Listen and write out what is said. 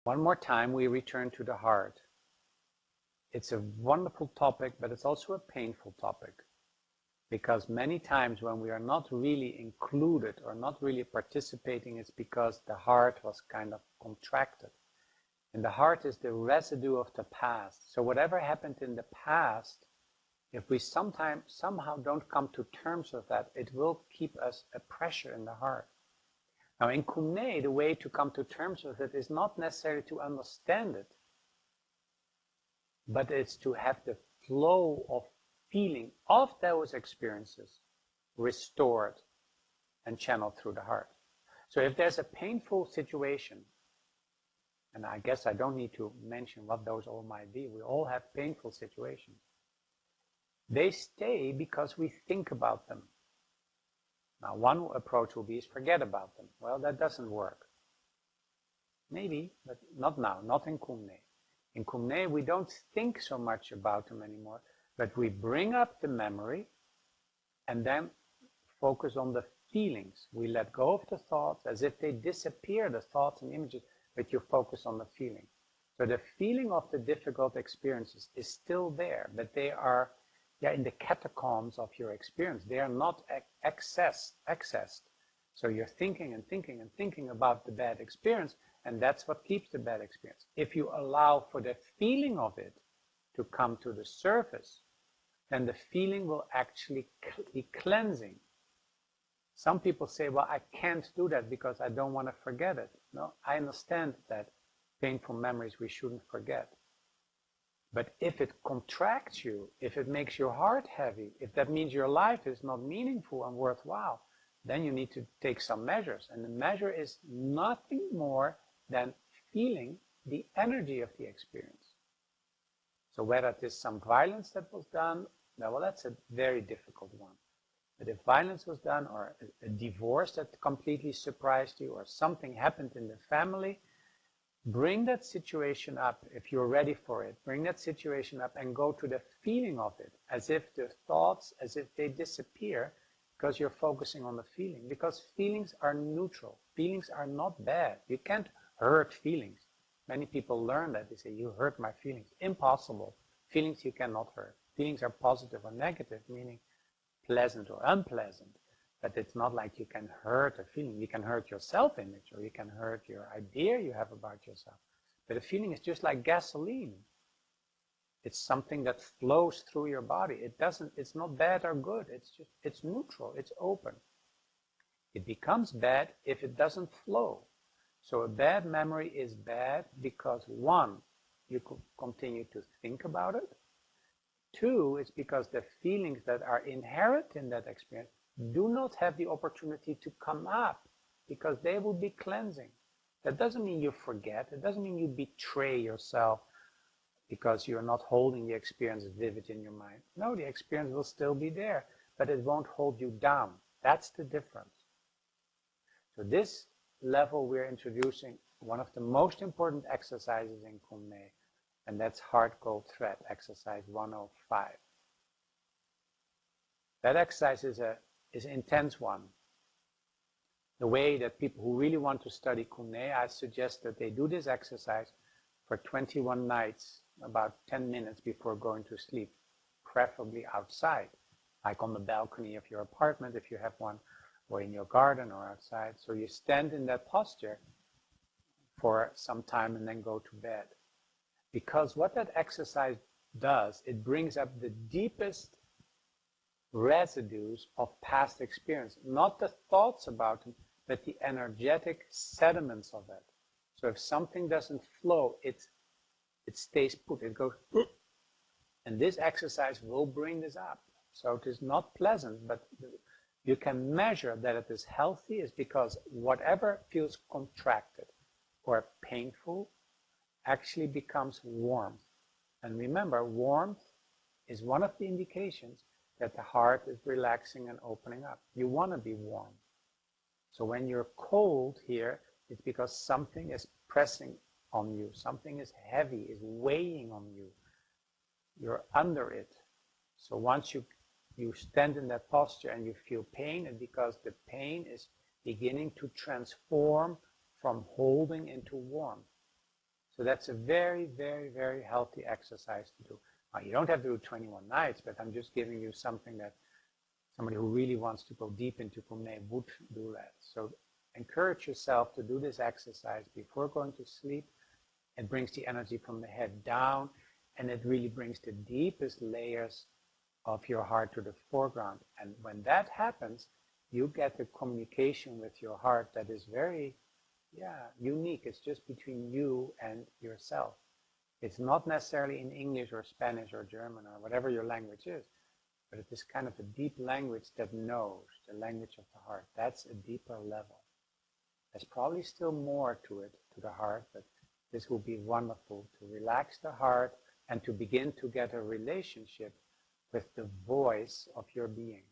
One more time, we return to the heart. It's a wonderful topic, but it's also a painful topic. Because many times when we are not really included or not really participating, it's because the heart was kind of contracted. And the heart is the residue of the past. So whatever happened in the past, if we somehow don't come to terms with that, it will keep us a pressure in the heart. Now in Kum Nyé, the way to come to terms with it is not necessarily to understand it, but it's to have the flow of feeling of those experiences restored and channeled through the heart. So if there's a painful situation, and I guess I don't need to mention what those all might be, we all have painful situations. They stay because we think about them. Now one approach will be is forget about them. Well, that doesn't work. Maybe, but not now, not in Kum Nyé. In Kum Nyé we don't think so much about them anymore, but we bring up the memory and then focus on the feelings. We let go of the thoughts as if they disappear, the thoughts and images, but you focus on the feeling. So the feeling of the difficult experiences is still there, but they are in the catacombs of your experience. They are not accessed. So you're thinking and thinking and thinking about the bad experience, and that's what keeps the bad experience. If you allow for the feeling of it to come to the surface, then the feeling will actually be cleansing. Some people say, well, I can't do that because I don't want to forget it. No, I understand that painful memories we shouldn't forget. But if it contracts you, if it makes your heart heavy, if that means your life is not meaningful and worthwhile, then you need to take some measures. And the measure is nothing more than feeling the energy of the experience. So whether it is some violence that was done, well, that's a very difficult one. But if violence was done, or a divorce that completely surprised you, or something happened in the family, bring that situation up. If you're ready for it, bring that situation up and go to the feeling of it, as if the thoughts, as if they disappear, because you're focusing on the feeling. Because feelings are neutral. Feelings are not bad. You can't hurt feelings. Many people learn that. They say, you hurt my feelings. Impossible. Feelings you cannot hurt. Feelings are positive or negative, meaning pleasant or unpleasant. But it's not like you can hurt a feeling. You can hurt your self-image, or you can hurt your idea you have about yourself. But a feeling is just like gasoline. It's something that flows through your body. It's not bad or good. It's neutral. It's open. It becomes bad if it doesn't flow. So a bad memory is bad because, one, you could continue to think about it. Two, it's because the feelings that are inherent in that experience do not have the opportunity to come up, because they will be cleansing. That doesn't mean you forget. It doesn't mean you betray yourself because you're not holding the experience vivid in your mind. No, the experience will still be there, but it won't hold you down. That's the difference. So this level we're introducing one of the most important exercises in Kum Nyé, and that's Heart Gold Thread, exercise 105. That exercise is an intense one. The way that people who really want to study Kum Nyé, I suggest that they do this exercise for 21 nights, about 10 minutes before going to sleep, preferably outside, like on the balcony of your apartment if you have one, or in your garden or outside. So you stand in that posture for some time and then go to bed. Because what that exercise does, it brings up the deepest residues of past experience, not the thoughts about them, but the energetic sediments of it. So if something doesn't flow, it stays put, it goes, and this exercise will bring this up. So it is not pleasant, but you can measure that it is healthy is because whatever feels contracted or painful actually becomes warmth. And remember, warmth is one of the indications that the heart is relaxing and opening up. You want to be warm. So when you're cold here, it's because something is pressing on you. Something is heavy, is weighing on you. You're under it. So once you stand in that posture and you feel pain, it's because the pain is beginning to transform from holding into warmth. So that's a very, very, very healthy exercise to do. Now, you don't have to do 21 nights, but I'm just giving you something that somebody who really wants to go deep into Kum Nyé would do that. So encourage yourself to do this exercise before going to sleep. It brings the energy from the head down, and it really brings the deepest layers of your heart to the foreground. And when that happens, you get the communication with your heart that is very, unique. It's just between you and yourself. It's not necessarily in English or Spanish or German or whatever your language is, but it is kind of a deep language that knows, the language of the heart. That's a deeper level. There's probably still more to it, to the heart, but this will be wonderful to relax the heart and to begin to get a relationship with the voice of your being.